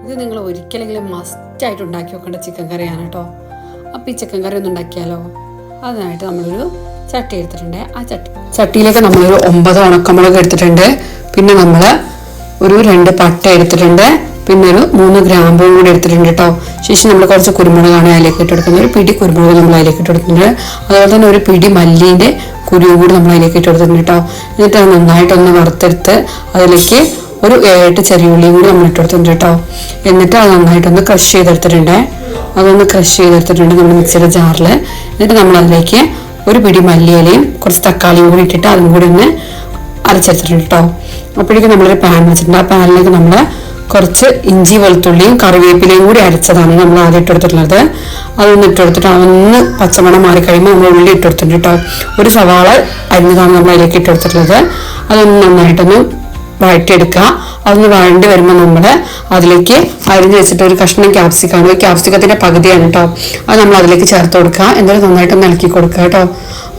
ഇത് നിങ്ങൾ ഒരിക്കലെങ്കിലും മസ്റ്റായിട്ട് ഉണ്ടാക്കി വെക്കേണ്ട ചിക്കൻ കറിയാണ് കേട്ടോ. അപ്പോൾ ഈ ചിക്കൻ കറി ഒന്ന് ഉണ്ടാക്കിയാലോ? അതിനായിട്ട് നമ്മളൊരു ചട്ടി എടുത്തിട്ടുണ്ട്. ആ ചട്ടിയിലേക്ക് നമ്മളൊരു 9 ഉണക്കമുളക് എടുത്തിട്ടുണ്ട്. പിന്നെ നമ്മൾ ഒരു 2 പട്ട എടുത്തിട്ടുണ്ട്. പിന്നെ ഒരു 3 ഗ്രാമ്പും കൂടി എടുത്തിട്ടുണ്ട് കേട്ടോ. ശേഷം നമ്മൾ കുറച്ച് കുരുമുളകാണ് അതിലേക്ക് ഇട്ട് കൊടുക്കുന്നത്. ഒരു പിടി കുരുമുളക് നമ്മൾ അതിലേക്ക് ഇട്ട് കൊടുക്കുന്നുണ്ട്. അതുപോലെ തന്നെ ഒരു പിടി മല്ലീൻ്റെ കുരുവും കൂടി നമ്മൾ അതിലേക്ക് ഇട്ട് കൊടുത്തിട്ടുണ്ട് കേട്ടോ. എന്നിട്ട് അത് നന്നായിട്ടൊന്ന് വറുത്തെടുത്ത് അതിലേക്ക് ഒരു 7 ചെറിയ ഉള്ളിയും കൂടി നമ്മൾ ഇട്ട് കൊടുത്തിട്ടുണ്ട് കേട്ടോ. എന്നിട്ട് അത് നന്നായിട്ടൊന്ന് ക്രഷ് ചെയ്തെടുത്തിട്ടുണ്ട്. അതൊന്ന് ക്രഷ് ചെയ്തെടുത്തിട്ടുണ്ട് നമ്മൾ മിക്സിയുടെ ജാറിൽ. എന്നിട്ട് നമ്മൾ അതിലേക്ക് ഒരു പിടി മല്ലിയിലയും കുറച്ച് തക്കാളിയും കൂടി ഇട്ടിട്ട് അതും കൂടി ഒന്ന് അരച്ചെടുത്തിട്ടുണ്ട് കേട്ടോ. അപ്പോഴേക്കും നമ്മളൊരു പാൻ വെച്ചിട്ടുണ്ട്. ആ പാനിലേക്ക് നമ്മൾ കുറച്ച് ഇഞ്ചി വെളുത്തുള്ളിയും കറിവേപ്പിലയും കൂടി അരച്ചതാണ് നമ്മൾ ആദ്യം ഇട്ടെടുത്തിട്ടുള്ളത്. അതൊന്ന് ഇട്ടെടുത്തിട്ട് അതൊന്ന് പച്ചമണം മാറി കഴിയുമ്പോൾ നമ്മൾ ഉള്ളി ഇട്ടെടുത്തിട്ടുണ്ട് കേട്ടോ. ഒരു സവാള അരിഞ്ഞതാണ് നമ്മൾ അതിലേക്ക് ഇട്ടെടുത്തിട്ടുള്ളത്. അതൊന്ന് നന്നായിട്ടൊന്ന് വഴറ്റിയെടുക്കുക. അതൊന്ന് വഴണ്ടി വരുമ്പോൾ നമ്മൾ അതിലേക്ക് അരിഞ്ഞ് വെച്ചിട്ട് ഒരു കഷ്ണം ക്യാപ്സിക്കാണ്, ക്യാപ്സിക്കത്തിന്റെ പകുതിയാണ് കേട്ടോ. അത് നമ്മൾ അതിലേക്ക് ചേർത്ത് കൊടുക്കുക. എന്നിട്ട് നന്നായിട്ടൊന്ന് ഇളക്കി കൊടുക്കുക കേട്ടോ.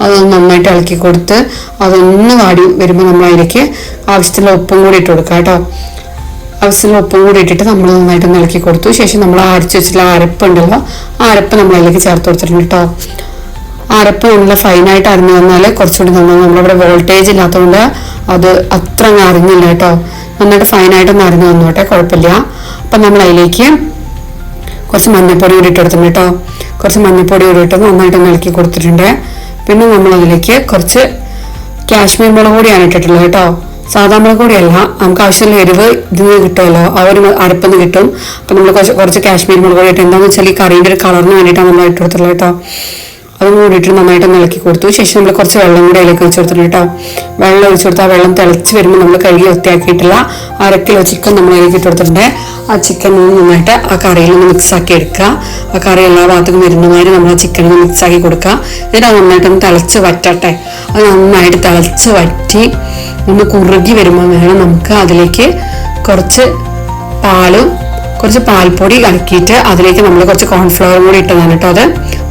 അതൊന്ന് നന്നായിട്ട് ഇളക്കി കൊടുത്ത് അതൊന്ന് വാടി വരുമ്പോൾ നമ്മൾ അതിലേക്ക് ആവശ്യത്തിലുള്ള ഉപ്പും കൂടി ഇട്ട് കൊടുക്കുക കേട്ടോ. ആവശ്യത്തിലുള്ള ഉപ്പും കൂടി ഇട്ടിട്ട് നമ്മൾ നന്നായിട്ടൊന്ന് ഇളക്കി കൊടുത്തു. ശേഷം നമ്മൾ അരച്ച് വെച്ചിട്ടുള്ള അരപ്പുണ്ടല്ലോ, ആ അരപ്പ് നമ്മൾ അതിലേക്ക് ചേർത്ത് കൊടുത്തിട്ടുണ്ട് കേട്ടോ. അരപ്പ് നല്ല ഫൈനായിട്ട് അരിഞ്ഞു വന്നാൽ കുറച്ചുകൂടി നന്നായി. നമ്മളിവിടെ വോൾട്ടേജ് ഇല്ലാത്തതുകൊണ്ട് അത് അത്ര അങ്ങ് അറിഞ്ഞില്ല കേട്ടോ. നന്നായിട്ട് ഫൈനായിട്ടൊന്ന് അരിഞ്ഞു വന്നോട്ടെ, കുഴപ്പമില്ല. അപ്പം നമ്മൾ അതിലേക്ക് കുറച്ച് മഞ്ഞൾപ്പൊടി കൂടി ഇട്ടെടുത്തിട്ടുണ്ട് കേട്ടോ. കുറച്ച് മഞ്ഞൾപ്പൊടി കൂടി ഇട്ട് നന്നായിട്ടൊന്ന് ഇളക്കി കൊടുത്തിട്ടുണ്ട്. പിന്നെ നമ്മൾ അതിലേക്ക് കുറച്ച് കാശ്മീർ മുളക് പൊടിയാണ് ഇട്ടിട്ടുള്ളത് കേട്ടോ. സാധാ മുളക് പൊടിയല്ല, നമുക്ക് ആവശ്യമുള്ള എരിവ് ഇതിന് കിട്ടുമല്ലോ, ആ ഒരു അരപ്പെന്ന് കിട്ടും. അപ്പം നമ്മൾ കുറച്ച് കാശ്മീർ മുളക് പൊടി ഇട്ട് എന്താണെന്ന് വെച്ചാൽ ഈ കറീൻ്റെ ഒരു കളറിന് വേണ്ടിയിട്ടാണ് നമ്മൾ ഇട്ടെടുത്തുള്ളത് കേട്ടോ. അതും കൂടിയിട്ട് നന്നായിട്ടൊന്ന് ഇളക്കി കൊടുത്തു. ശേഷം നമ്മൾ കുറച്ച് വെള്ളം കൂടി അതിലേക്ക് ഒഴിച്ചു കൊടുത്തിട്ടുണ്ട് കേട്ടോ. വെള്ളം ഒഴിച്ചു കൊടുത്താൽ വെള്ളം തിളച്ച് വരുമ്പോൾ നമ്മൾ കഴുകി വൃത്തിയാക്കിയിട്ടുള്ള 1/2 കിലോ ചിക്കൻ നമ്മൾ അതിലേക്ക് ഇട്ട് കൊടുത്തിട്ടുണ്ട്. ആ ചിക്കൻ നന്നായിട്ട് ആ കറിയിലൊന്ന് മിക്സാക്കി എടുക്കുക. ആ കറി എല്ലാ ഭാഗത്തേക്കും വരുന്നമാതിരി നമ്മൾ ആ ചിക്കനൊന്ന് മിക്സാക്കി കൊടുക്കുക. എന്നിട്ട് അത് നന്നായിട്ടൊന്ന് തിളച്ച് വറ്റട്ടെ. അത് നന്നായിട്ട് തിളച്ച് വറ്റി ഒന്ന് കുറുകി വരുമ്പോൾ വേണം നമുക്ക് അതിലേക്ക് കുറച്ച് കുറച്ച് പാൽപ്പൊടി കലക്കിയിട്ട് അതിലേക്ക് നമ്മൾ കുറച്ച് കോൺഫ്ലവറും കൂടി ഇട്ടതാണ് കേട്ടോ. അത്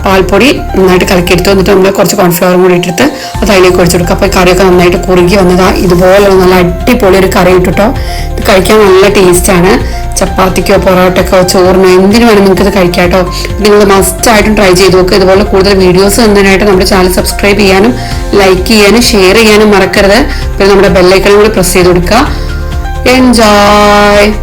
പാൽപ്പൊടി നന്നായിട്ട് കലക്കിയെടുത്ത് വന്നിട്ട് നമ്മൾ കുറച്ച് കോൺഫ്ലവറും കൂടി ഇട്ടിട്ട് അത് അതിലേക്ക് ഒഴിച്ചു കൊടുക്കുക. അപ്പോൾ കറിയൊക്കെ നന്നായിട്ട് കുറുകി വന്നതാ. ഇതുപോലെ നല്ല അടിപൊളി ഒരു കറി ഇട്ടിട്ടോ. ഇത് കഴിക്കാൻ നല്ല ടേസ്റ്റാണ്. ചപ്പാത്തിക്കോ പൊറോട്ടക്കോ ചോറിനോ എന്തിനു വേണം നിങ്ങൾക്ക് ഇത് കഴിക്കാം കേട്ടോ. നിങ്ങൾ മസ്റ്റായിട്ടും ട്രൈ ചെയ്ത് നോക്കുക. ഇതുപോലെ കൂടുതൽ വീഡിയോസ് തന്നതിനായിട്ട് നമ്മുടെ ചാനൽ സബ്സ്ക്രൈബ് ചെയ്യാനും ലൈക്ക് ചെയ്യാനും ഷെയർ ചെയ്യാനും മറക്കരുത്. പിന്നെ നമ്മുടെ ബെല്ലൈക്കണും കൂടി പ്രസ് ചെയ്ത് കൊടുക്കുക. എൻജോയ്.